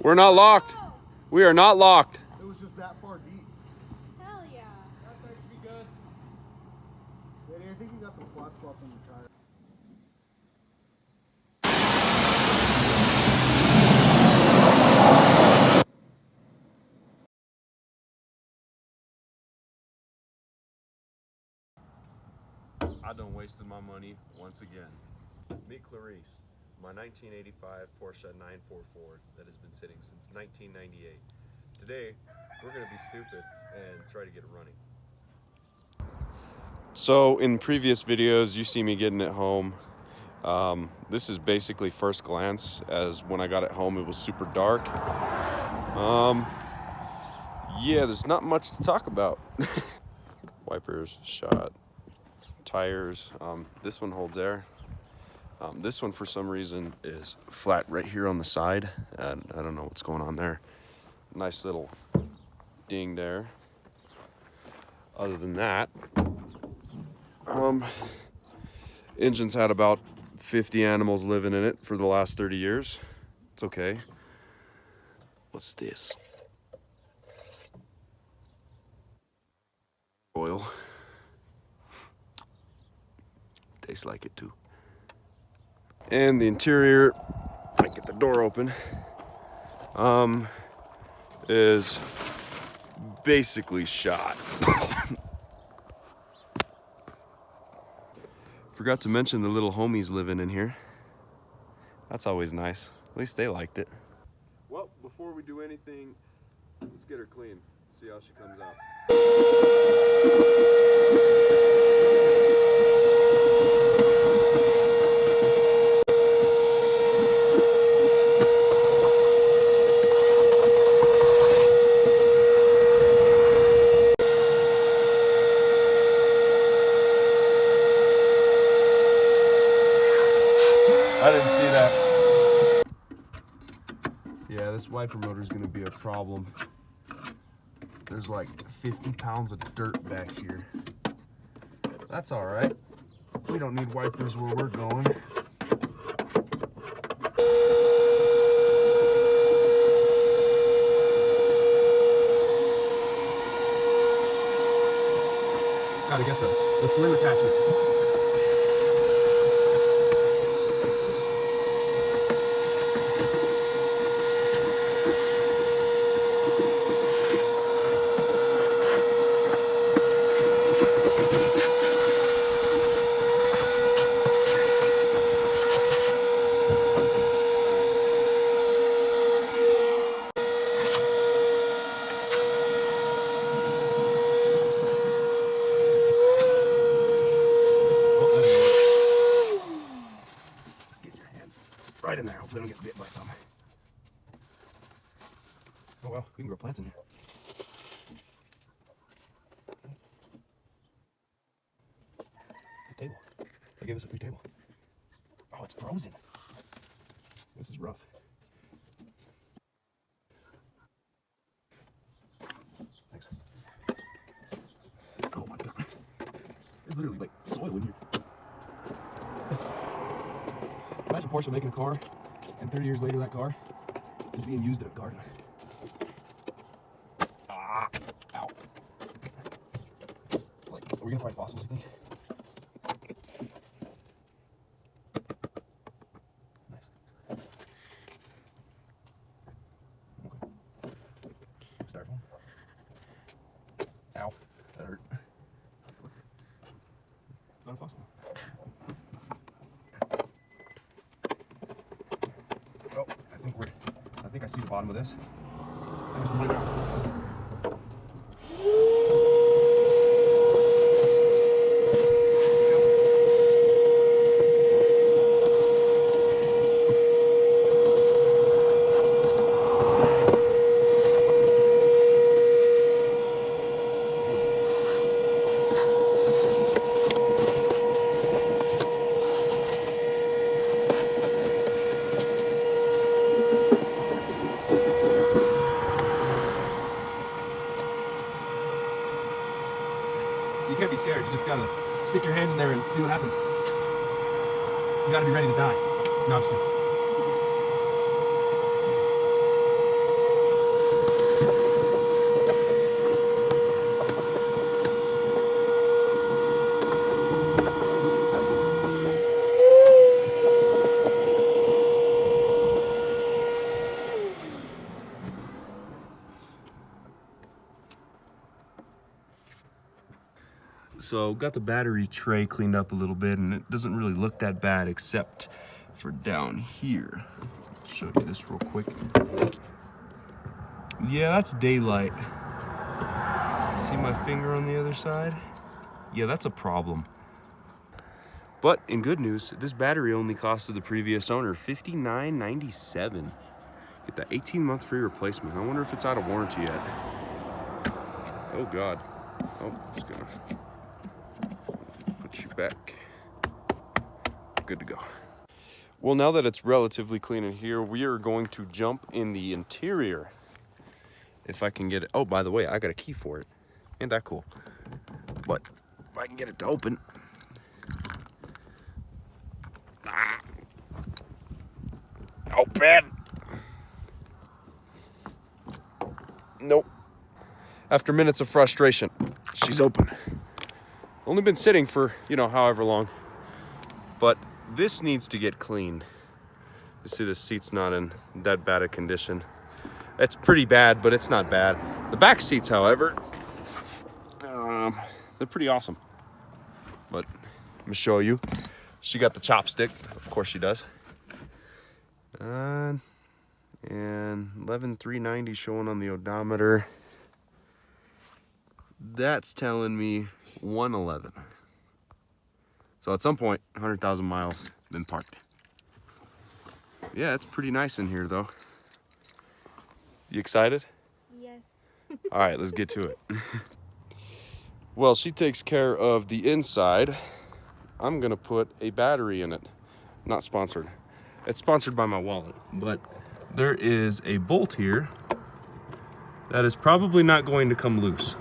We're not locked. We are not locked. It was just that far deep. Hell yeah. That tire should be good. Daddy, I think you got some flat spots on your tire. I done wasted my money once again. Meet Clarice, my 1985 Porsche 944 that has been sitting since 1998. Today, we're gonna be stupid and try to get it running. So in previous videos, you see me getting it home. This is basically first glance, as when I got it home, it was super dark. Yeah, there's not much to talk about. Wipers, shot, tires. This one holds air. This one, for some reason, is flat right here on the side. And I don't know what's going on there. Nice little ding there. Other than that, engine's had about 50 animals living in it for the last 30 years. It's okay. What's this? Oil. Tastes like it too. And the interior, if I get the door open, is basically shot. Forgot to mention the little homies living in here. That's always nice. At least they liked it. Well, before we do anything, let's get her clean. See how she comes out. I didn't see that. Yeah, this wiper motor is going to be a problem. There's like 50 pounds of dirt back here. That's all right. We don't need wipers where we're going. Gotta get the sling attachment. Right in there. Hopefully I don't get bit by something. Oh well, we can grow plants in here. It's a table. They gave us a free table. Oh, it's frozen. This is rough. Thanks. Oh my god. There's literally like soil in here. Imagine Porsche making a car, and 30 years later that car is being used in a garden. Ah, ow. It's like, are we gonna find fossils, you think? Nice. Okay. Styrofoam. Ow, that hurt. Not a fossil. Oh, I think I see the bottom of this. I guess we'll find out. You can't be scared. You just gotta stick your hand in there and see what happens. You gotta be ready to die. No, I'm just kidding. So got the battery tray cleaned up a little bit, and it doesn't really look that bad except for down here. I'll show you this real quick. Yeah, that's daylight. See my finger on the other side? Yeah, that's a problem. But in good news, this battery only costed the previous owner $59.97. Get that 18-month free replacement. I wonder if it's out of warranty yet. Oh God. Oh, it's gonna put you back. Good to go. Well, now that it's relatively clean in here, we are going to jump in the interior. If I can get it. Oh, by the way, I got a key for it. Ain't that cool? But if I can get it to open. Ah. Open! Nope. After minutes of frustration, she's open. Only been sitting for, however long. But this needs to get cleaned. You see, the seat's not in that bad a condition. It's pretty bad, but it's not bad. The back seats, however, they're pretty awesome. But let me show you. She got the chopstick. Of course she does. And 11,390 showing on the odometer. That's telling me 111. So at some point, 100,000 miles been parked. Yeah, it's pretty nice in here though. You excited? Yes. All right, let's get to it. Well, she takes care of the inside. I'm gonna put a battery in it. Not sponsored. It's sponsored by my wallet, but there is a bolt here that is probably not going to come loose.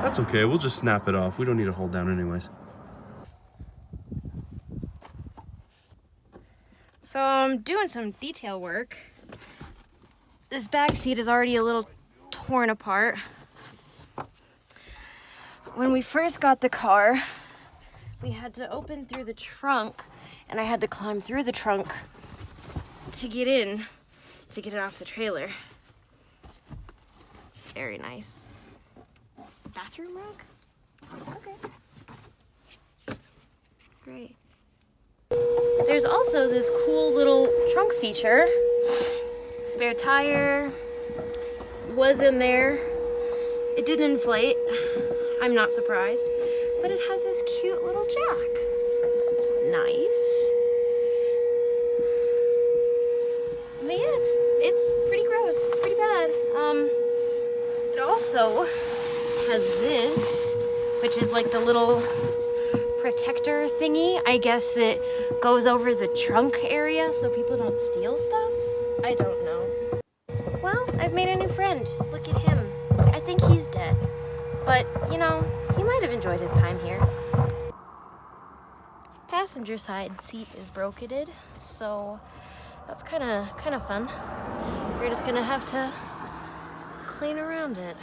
That's okay, we'll just snap it off. We don't need to hold down anyways. So I'm doing some detail work. This back seat is already a little torn apart. When we first got the car, we had to open through the trunk, and I had to climb through the trunk to get in, to get it off the trailer. Very nice. Bathroom rug? Okay. Great. There's also this cool little trunk feature. Spare tire was in there. It didn't inflate. I'm not surprised. But it has this cute little jack. That's nice. But yeah, it's pretty gross. It's pretty bad. It also has this, which is like the little protector thingy, I guess, that goes over the trunk area so people don't steal stuff. I don't know. Well, I've made a new friend. Look at him. I think he's dead. But, he might have enjoyed his time here. Passenger side seat is broketed, so that's kind of fun. We're just gonna have to clean around it.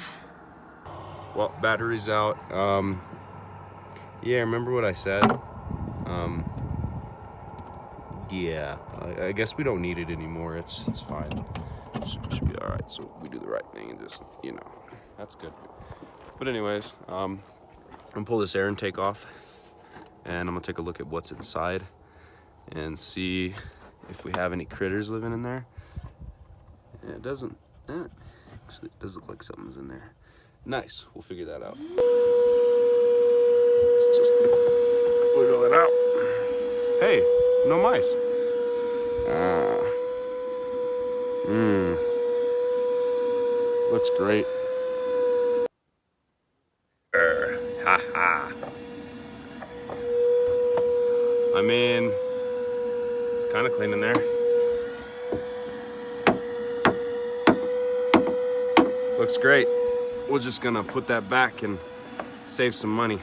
Well, battery's out. Yeah, remember what I said? Yeah, I guess we don't need it anymore. It's fine. Should be all right. So we do the right thing and just, that's good. But anyways, I'm gonna pull this air intake off, and I'm gonna take a look at what's inside and see if we have any critters living in there. And it doesn't. Actually, it does look like something's in there. Nice. We'll figure that out. Let's just wiggle it out. Hey, no mice. Looks great. Ha ha. I mean, it's kind of clean in there. Looks great. We're just gonna put that back and save some money.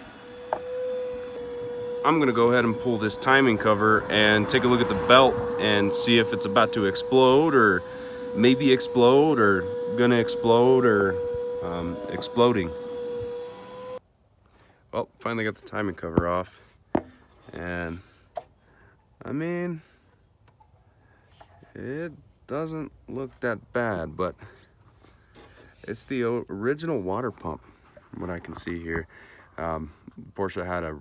I'm gonna go ahead and pull this timing cover and take a look at the belt and see if it's about to explode or maybe explode or gonna explode or exploding. Well, finally got the timing cover off, and I mean, it doesn't look that bad, but it's the original water pump from what I can see here. Porsche had a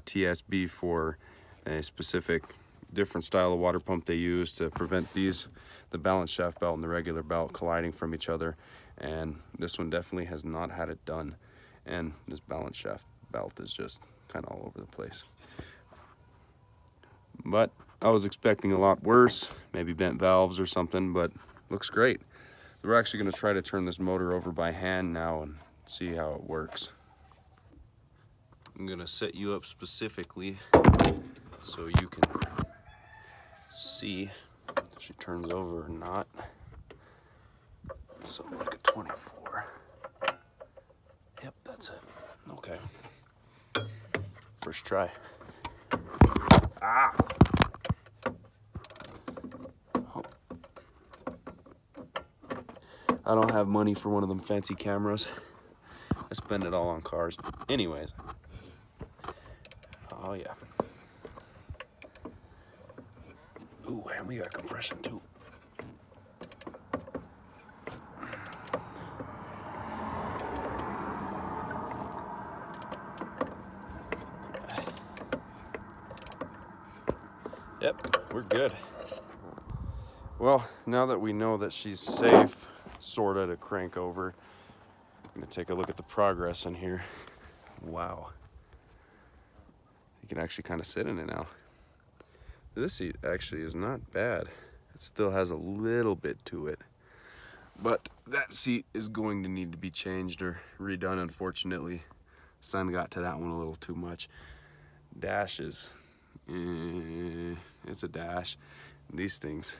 TSB for a specific different style of water pump they use to prevent the balance shaft belt and the regular belt colliding from each other, and this one definitely has not had it done, and this balance shaft belt is just kind of all over the place. But I was expecting a lot worse, maybe bent valves or something, but looks great. We're actually going to try to turn this motor over by hand now and see how it works. I'm going to set you up specifically so you can see if she turns over or not. Something like a 24. Yep, that's it. Okay. First try. Ah! Oh. I don't have money for one of them fancy cameras. I spend it all on cars. Anyways. Oh yeah. Ooh, and we got compression too. Yep, we're good. Well, now that we know that she's safe, sorta, to crank over, I'm gonna take a look at the progress in here. Wow. You can actually kind of sit in it now. This seat actually is not bad. It still has a little bit to it. But that seat is going to need to be changed or redone, unfortunately. Sun got to that one a little too much. Dash is, it's a dash. These things.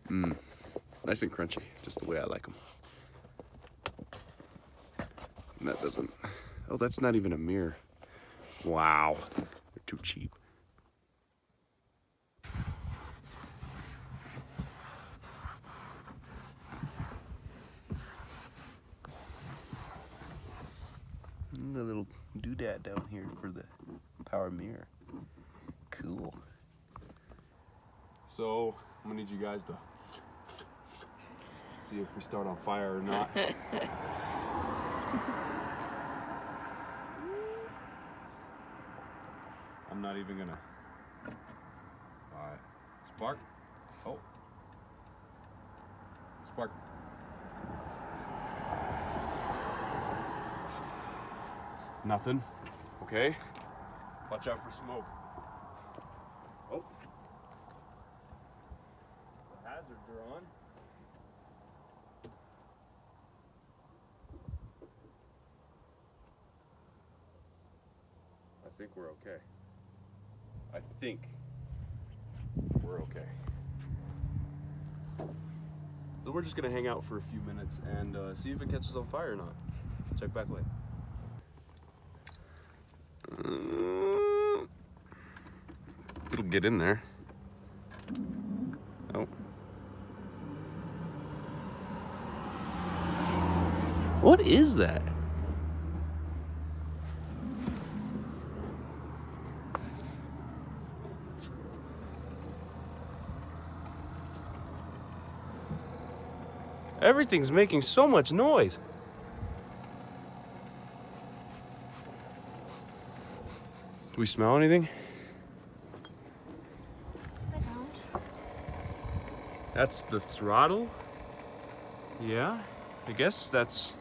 Nice and crunchy, just the way I like them. And that doesn't, oh, that's not even a mirror. Wow, they're too cheap. A little doodad down here for the power mirror. Cool. So, I'm gonna need you guys to see if we start on fire or not. I'm not even gonna. Spark. Oh. Spark. Nothing. Okay. Watch out for smoke. Oh. The hazards are on. I think we're okay. I think we're okay. So we're just gonna hang out for a few minutes and see if it catches on fire or not. Check back later. It'll get in there. Oh. What is that? Everything's making so much noise. Do we smell anything? I don't. That's the throttle? Yeah, I guess that's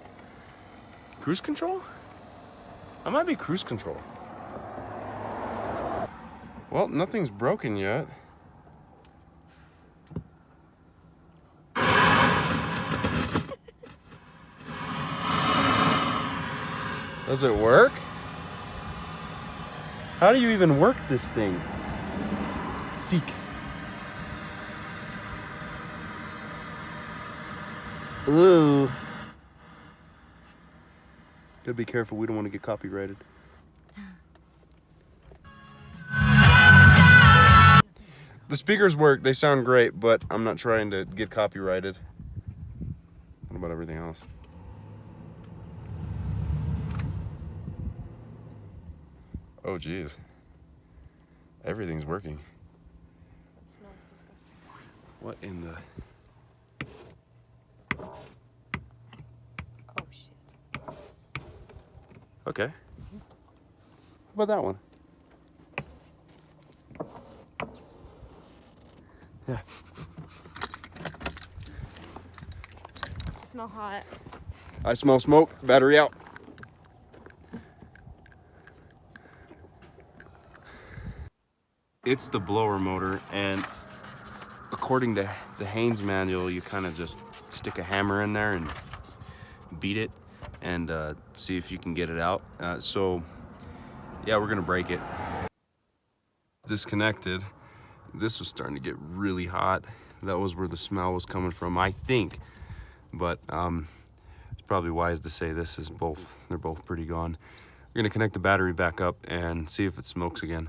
cruise control? That might be cruise control. Well, nothing's broken yet. Does it work? How do you even work this thing? Seek. Ooh. Gotta be careful, we don't want to get copyrighted. The speakers work, they sound great, but I'm not trying to get copyrighted. What about everything else? Oh geez. Everything's working. It smells disgusting. What in the... Okay. How about that one? Yeah. Smell hot. I smell smoke. Battery out. It's the blower motor, and according to the Haynes manual, you kind of just stick a hammer in there and beat it and see if you can get it out. So yeah, we're gonna break it. Disconnected. This was starting to get really hot. That was where the smell was coming from, I think. But it's probably wise to say this is both, they're both pretty gone. We're gonna connect the battery back up and see if it smokes again.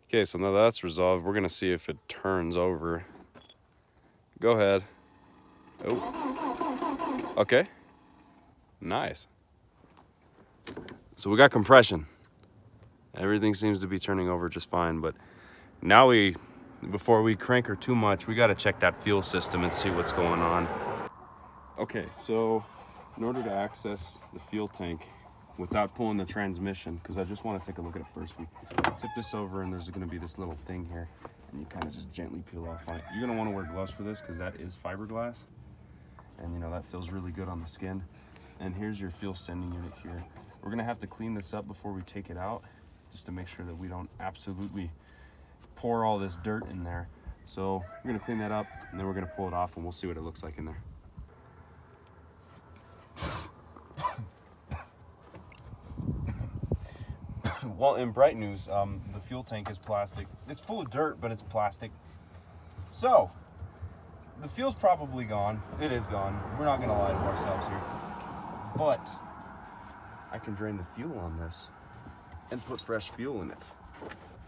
Okay, so now that's resolved, we're gonna see if it turns over. Go ahead. Oh. Okay. Nice. So we got compression. Everything seems to be turning over just fine, but now before we crank her too much, we gotta check that fuel system and see what's going on. Okay, so in order to access the fuel tank without pulling the transmission, because I just want to take a look at it first, we tip this over and there's gonna be this little thing here, and you kind of just gently peel off on it. You're gonna want to wear gloves for this because that is fiberglass, and you know that feels really good on the skin. And here's your fuel sending unit here. We're gonna have to clean this up before we take it out, just to make sure that we don't absolutely pour all this dirt in there. So we're gonna clean that up and then we're gonna pull it off and we'll see what it looks like in there. Well, in bright news, the fuel tank is plastic. It's full of dirt, but it's plastic. So the fuel's probably gone. It is gone. We're not gonna lie to ourselves here. But I can drain the fuel on this and put fresh fuel in it.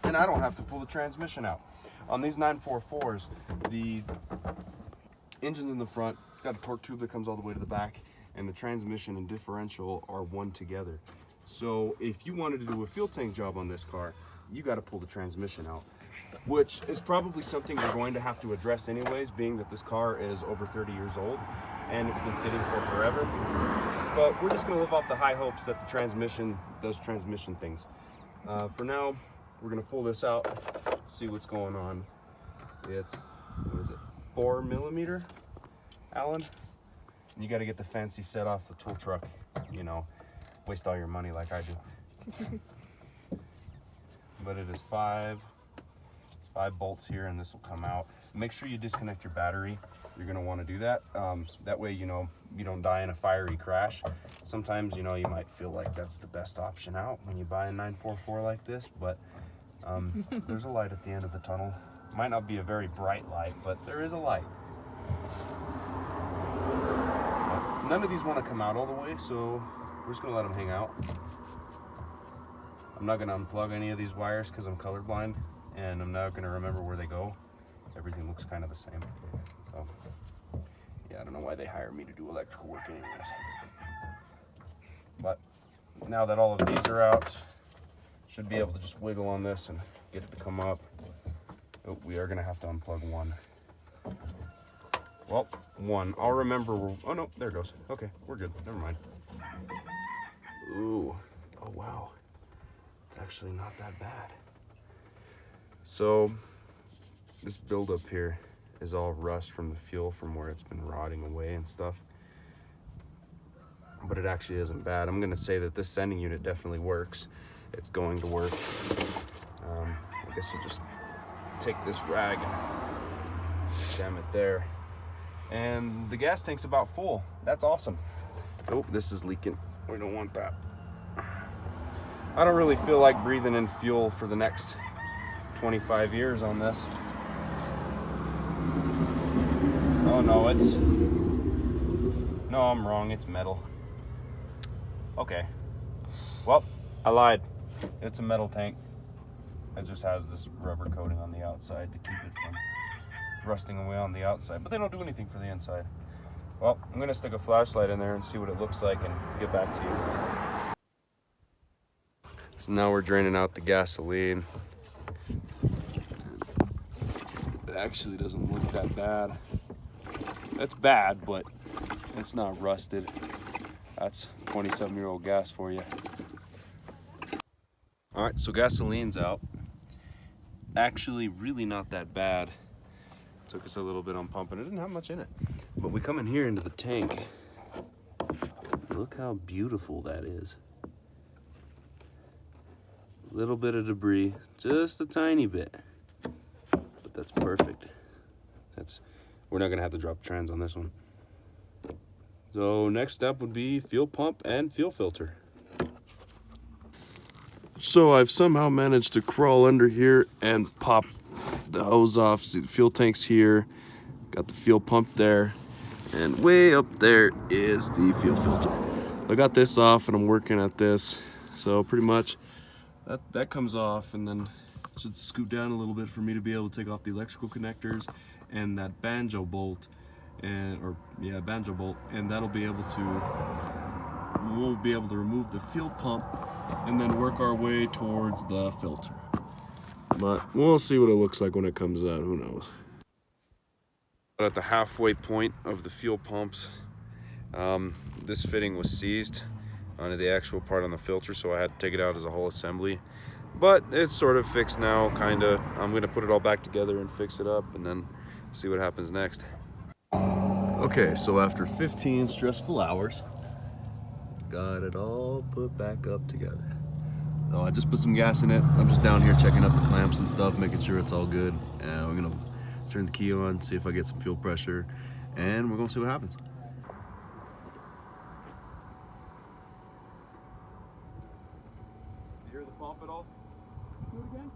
And I don't have to pull the transmission out. On these 944s, the engine's in the front, got a torque tube that comes all the way to the back, and the transmission and differential are one together. So if you wanted to do a fuel tank job on this car, you got to pull the transmission out, which is probably something you're going to have to address anyways, being that this car is over 30 years old and it's been sitting for forever. But we're just going to live off the high hopes that the transmission does transmission things. For now, we're going to pull this out, see what's going on. It's, what is it, 4 millimeter, Allen? And you got to get the fancy set off the tool truck, you know, waste all your money like I do. But it is five bolts here, and this will come out. Make sure you disconnect your battery. You're gonna want to do that. That way, you know, you don't die in a fiery crash. Sometimes, you know, you might feel like that's the best option out when you buy a 944 like this, but there's a light at the end of the tunnel. Might not be a very bright light, but there is a light. None of these want to come out all the way, so we're just gonna let them hang out. I'm not gonna unplug any of these wires because I'm colorblind, and I'm not gonna remember where they go. Everything looks kind of the same. So, yeah, I don't know why they hire me to do electrical work anyways. But now that all of these are out, should be able to just wiggle on this and get it to come up. Oh, we are gonna have to unplug one. Well, one. I'll remember. Oh no, there it goes. Okay, we're good. Never mind. Ooh. Oh wow. It's actually not that bad. So this buildup here is all rust from the fuel from where it's been rotting away and stuff. But it actually isn't bad. I'm gonna say that this sending unit definitely works. It's going to work. I guess I'll just take this rag and jam it there. And the gas tank's about full. That's awesome. Oh, this is leaking. We don't want that. I don't really feel like breathing in fuel for the next 25 years on this. Oh no, no, I'm wrong, it's metal. Okay, well, I lied. It's a metal tank. It just has this rubber coating on the outside to keep it from rusting away on the outside, but they don't do anything for the inside. Well, I'm gonna stick a flashlight in there and see what it looks like and get back to you. So now we're draining out the gasoline. It actually doesn't look that bad. That's bad, but it's not rusted. That's 27-year-old gas for you. All right, so gasoline's out. Actually, really not that bad. Took us a little bit on pumping. It didn't have much in it. But we come in here into the tank. Look how beautiful that is. Little bit of debris, just a tiny bit. But that's perfect. We're not gonna have to drop trans on this one. So next step would be fuel pump and fuel filter. So I've somehow managed to crawl under here and pop the hose off. See, the fuel tank's here, got the fuel pump there, and way up there is the fuel filter. I got this off and I'm working at this. So pretty much that comes off, and then should scoot down a little bit for me to be able to take off the electrical connectors and that banjo bolt, banjo bolt, and we'll be able to remove the fuel pump and then work our way towards the filter. But we'll see what it looks like when it comes out, who knows. At the halfway point of the fuel pumps, this fitting was seized onto the actual part on the filter, so I had to take it out as a whole assembly. But it's sort of fixed now, kinda. I'm gonna put it all back together and fix it up and then see what happens next. Okay, so after 15 stressful hours, got it all put back up together. So I just put some gas in it. I'm just down here checking up the clamps and stuff, making sure it's all good. And we're gonna turn the key on, see if I get some fuel pressure, and we're gonna see what happens. You hear the pump at all? Do it again?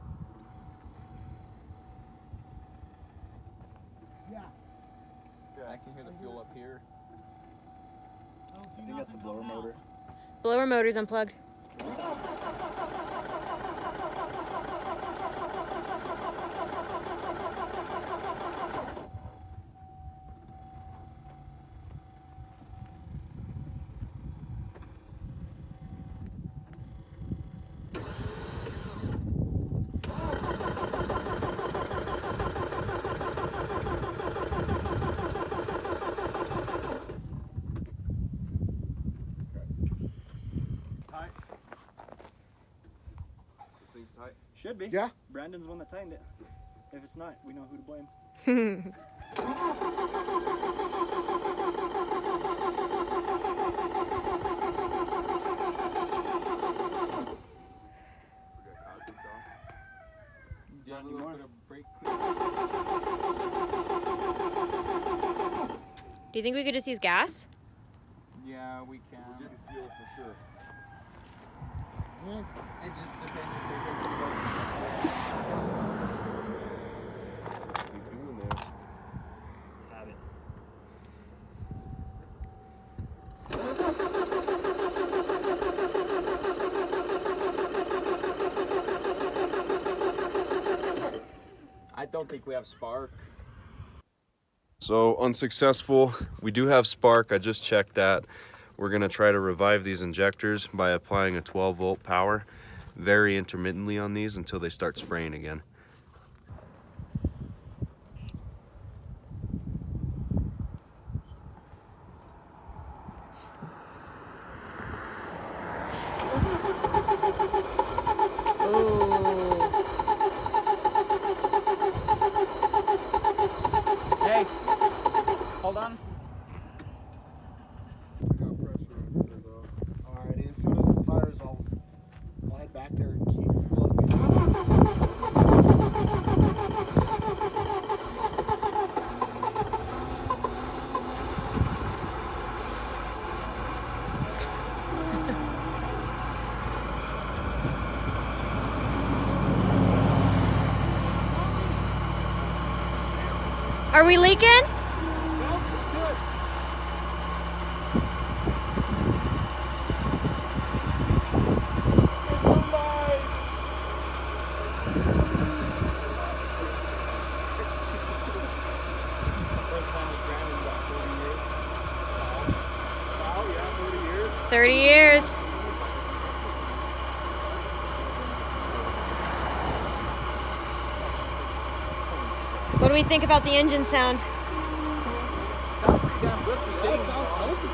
Yeah. I can hear the fuel up here. I don't see You got the blower motor. Blower motor's unplugged. Should be. Yeah. Brandon's the one that tightened it. If it's not, we know who to blame. Not anymore. Do you think we could just use gas? Yeah, we can. We'll get the fuel for sure. It just depends if they're good to go. Keep doing that. Have it. I don't think we have spark. So unsuccessful. We do have spark. I just checked that. We're gonna try to revive these injectors by applying a 12-volt power very intermittently on these until they start spraying again. Hey, hold on. Alrighty, as soon as it fires, I'll head back there and keep plugging. Are we leaking? First time with Brandon about 40 years. Oh yeah, 30 years. 30 years. What do we think about the engine sound? Sounds pretty damn good for sitting. Sounds healthy.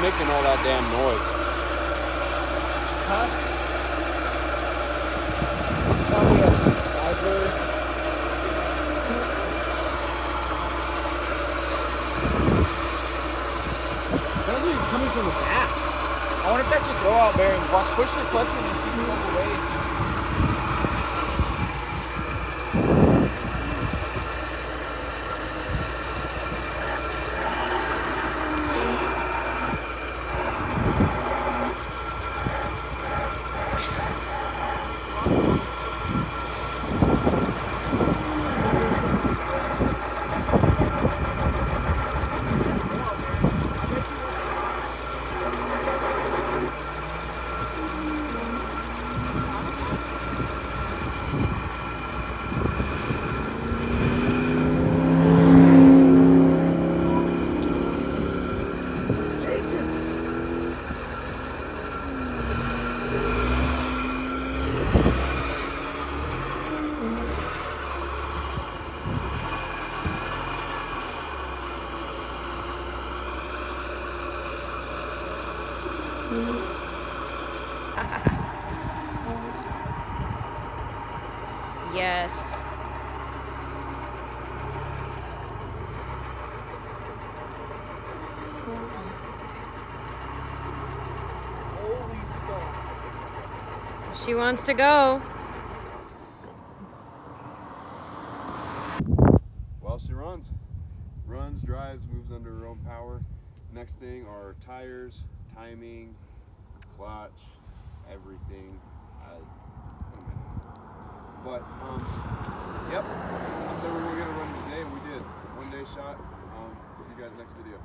making all that damn noise? Huh? Probably a driver. Sounds like it's coming from the back. I wonder if that's your throwout bearing. Watch, push the clutch in and see if it goes away. Yes. She wants to go. Well, she runs. Runs, drives, moves under her own power. Next thing are tires, timing, clutch, everything. But, yep. I said we were going to run today, and we did. 1 day shot. See you guys next video.